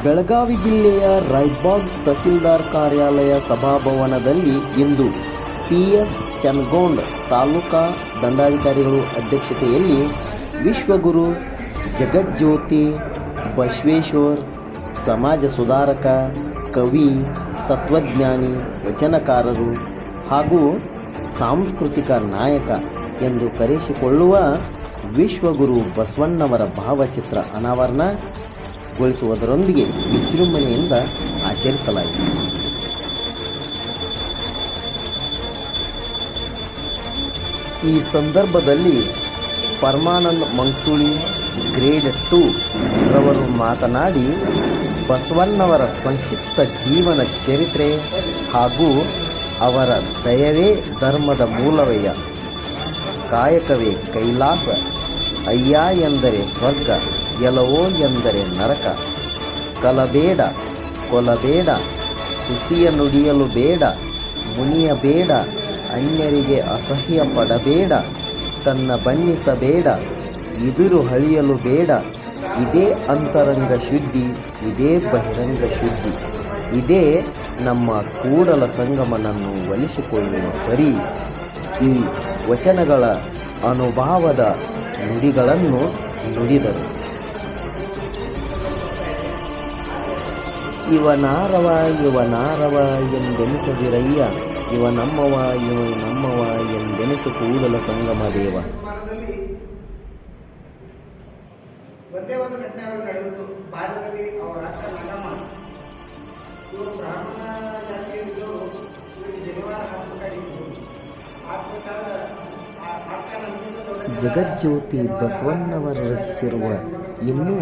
ಬೆಳಗಾವಿ ಜಿಲ್ಲೆಯ ರಾಯಬಾಗ್ ತಹಸೀಲ್ದಾರ್ ಕಾರ್ಯಾಲಯ ಸಭಾಭವನದಲ್ಲಿ ಇಂದು ಪಿ.ಎಸ್. ಚನ್ನಗೊಂಡ್ ತಾಲೂಕಾ ದಂಡಾಧಿಕಾರಿಗಳು ಅಧ್ಯಕ್ಷತೆಯಲ್ಲಿ ವಿಶ್ವಗುರು ಜಗಜ್ಯೋತಿ ಬಸವೇಶ್ವರ್ ಸಮಾಜ ಸುಧಾರಕ, ಕವಿ, ತತ್ವಜ್ಞಾನಿ, ವಚನಕಾರರು ಹಾಗೂ ಸಾಂಸ್ಕೃತಿಕ ನಾಯಕ ಎಂದು ಕರೆಸಿಕೊಳ್ಳುವ ವಿಶ್ವಗುರು ಬಸವಣ್ಣವರ ಭಾವಚಿತ್ರ ಅನಾವರಣಗೊಳಿಸುವುದರೊಂದಿಗೆ ವಿಜೃಂಭಣೆಯಿಂದ ಆಚರಿಸಲಾಯಿತು. ಈ ಸಂದರ್ಭದಲ್ಲಿ ಪರಮಾನಂದ್ ಮಂಗ್ಸುಳಿ ಗ್ರೇಡ್ 2 ರವರು ಮಾತನಾಡಿ, ಬಸವಣ್ಣವರ ಸಂಕ್ಷಿಪ್ತ ಜೀವನ ಚರಿತ್ರೆ ಹಾಗೂ ಅವರ ದಯವೇ ಧರ್ಮದ ಮೂಲವಯ್ಯ, ಕಾಯಕವೇ ಕೈಲಾಸ, ಅಯ್ಯ ಎಂದರೆ ಸ್ವರ್ಗ, ಎಲವೋ ಎಂದರೆ ನರಕ, ಕಲಬೇಡ ಕೊಲಬೇಡ, ಹುಸಿಯ ನುಡಿಯಲು ಬೇಡ, ಮುನಿಯಬೇಡ, ಅನ್ಯರಿಗೆ ಅಸಹ್ಯ ಪಡಬೇಡ, ತನ್ನ ಬಣ್ಣಿಸಬೇಡ, ಇದುರು ಹಳಿಯಲು ಬೇಡ, ಇದೇ ಅಂತರಂಗ ಶುದ್ಧಿ, ಇದೇ ಬಹಿರಂಗ ಶುದ್ಧಿ, ಇದೇ ನಮ್ಮ ಕೂಡಲ ಸಂಗಮನನ್ನು ಒಲಿಸಿಕೊಳ್ಳುವ ಪರಿ. ಈ ವಚನಗಳ ಅನುಭವದ ನುಡಿಗಳನ್ನು ನುಡಿದರು. ಇವನಾರವ ಇವನಾರವ ಎಂದೆನಿಸದಿರಯ್ಯ, ಇವ ನಮ್ಮವ ಎಂದೆನಿಸು ಕೂಡಲ ಸಂಗಮ ದೇವ. ಒಂದೇ ಒಂದು ಘಟನೆ ಅವರು ನಡೆಯಿತು. ಬಾಲ್ಯದಲ್ಲಿ ಅವರ ಅಕ್ಕ ನಾಗಮ್ಮ, ಇವರು ಬ್ರಾಹ್ಮಣ ಜಾತಿಯಲ್ಲಿದ್ದವರು, ಇವರಿಗೆ ಜನಿವಾರ ಹಾಕಬೇಕಾಗಿತ್ತು. ಜಗಜ್ಯೋತಿ ಬಸವಣ್ಣವರು ರಚಿಸಿರುವ ಇನ್ನೂ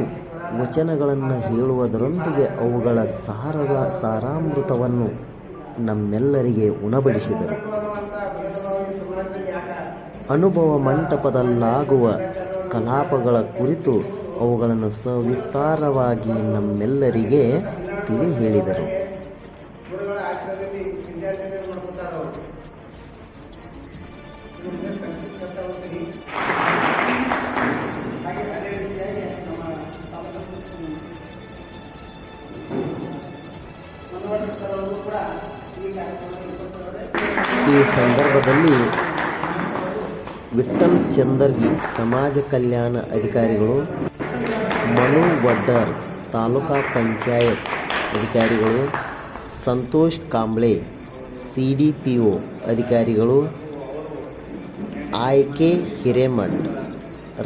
ವಚನಗಳನ್ನು ಹೇಳುವುದರೊಂದಿಗೆ ಅವುಗಳ ಸಾರಾಮೃತವನ್ನು ನಮ್ಮೆಲ್ಲರಿಗೆ ಉಣಬಡಿಸಿದರು. ಅನುಭವ ಮಂಟಪದಲ್ಲಾಗುವ ಕಲಾಪಗಳ ಕುರಿತು ಅವುಗಳನ್ನು ಸವಿಸ್ತಾರವಾಗಿ ನಮ್ಮೆಲ್ಲರಿಗೆ ತಿಳಿ ಹೇಳಿದರು. ಈ ಸಂದರ್ಭದಲ್ಲಿ ವಿಠ್ಠಲ್ ಚಂದರ್ಗಿ ಸಮಾಜ ಕಲ್ಯಾಣ ಅಧಿಕಾರಿಗಳು, ಮನು ವಡ್ಡರ್ ತಾಲೂಕಾ ಪಂಚಾಯತ್ ಅಧಿಕಾರಿಗಳು, ಸಂತೋಷ್ ಕಾಂಬ್ಳೆ CDPO ಅಧಿಕಾರಿಗಳು, I.K. Hiremath,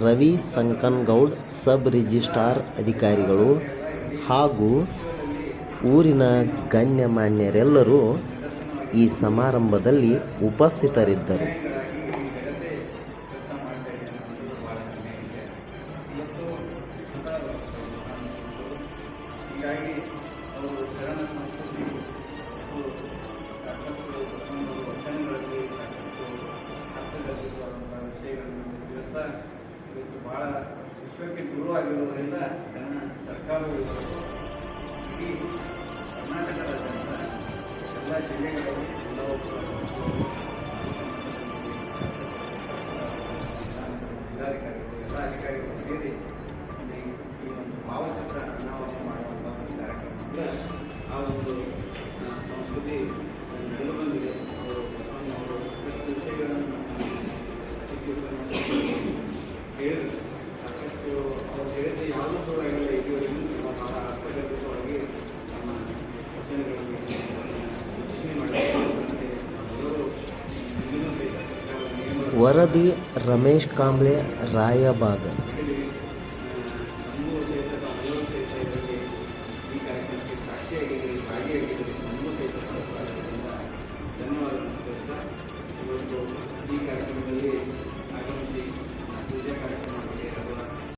Ravi Sankanagoud sub registrar ಅಧಿಕಾರಿಗಳು ಹಾಗೂ ಊರಿನ ಗಣ್ಯಮಾನ್ಯರೆಲ್ಲರೂ ಈ ಸಮಾರಂಭದಲ್ಲಿ ಉಪಸ್ಥಿತರಿದ್ದರು. ಬಹಳ ವಿಶ್ವಕ್ಕೆ ಗುರುವಾಗಿರುವುದರಿಂದ ಸರ್ಕಾರವು ಇಡೀ ಕರ್ನಾಟಕ ರಾಜ್ಯದ ಎಲ್ಲ ಜಿಲ್ಲೆಗಳು ಎಲ್ಲವೂ ಜಿಲ್ಲಾಧಿಕಾರಿಗಳು ಎಲ್ಲ ಅಧಿಕಾರಿಗಳು ಸೇರಿ ಈ ಒಂದು ಭಾವಚಿತ್ರ ಅನಾವರಣ ಮಾಡುವಂಥ ಒಂದು ಕಾರ್ಯಕ್ರಮ. ಆ ಒಂದು ಸಂಸ್ಕೃತಿ ನಡೆದು ಬಂದಿದೆ. ಅವರು ಸಾಕಷ್ಟು ವಿಷಯಗಳನ್ನು ಹೇಳಿದರು. ಸಾಕಷ್ಟು ಅವರು ಹೇಳಿದ ಯಾವುದೂ ಸುಳ್ಳು ಇದುವರೆಗೂ ಬಹಳ ಅರ್ಥಗರ್ಭಿತವಾಗಿ ನಮ್ಮ ವಚನಗಳನ್ನು ಸೂಚನೆ ಮಾಡಿದ್ದಾರೆ. ವರದಿ ರಮೇಶ್ ಕಾಂಬ್ಳೆ, ರಾಯಬಾಗ್.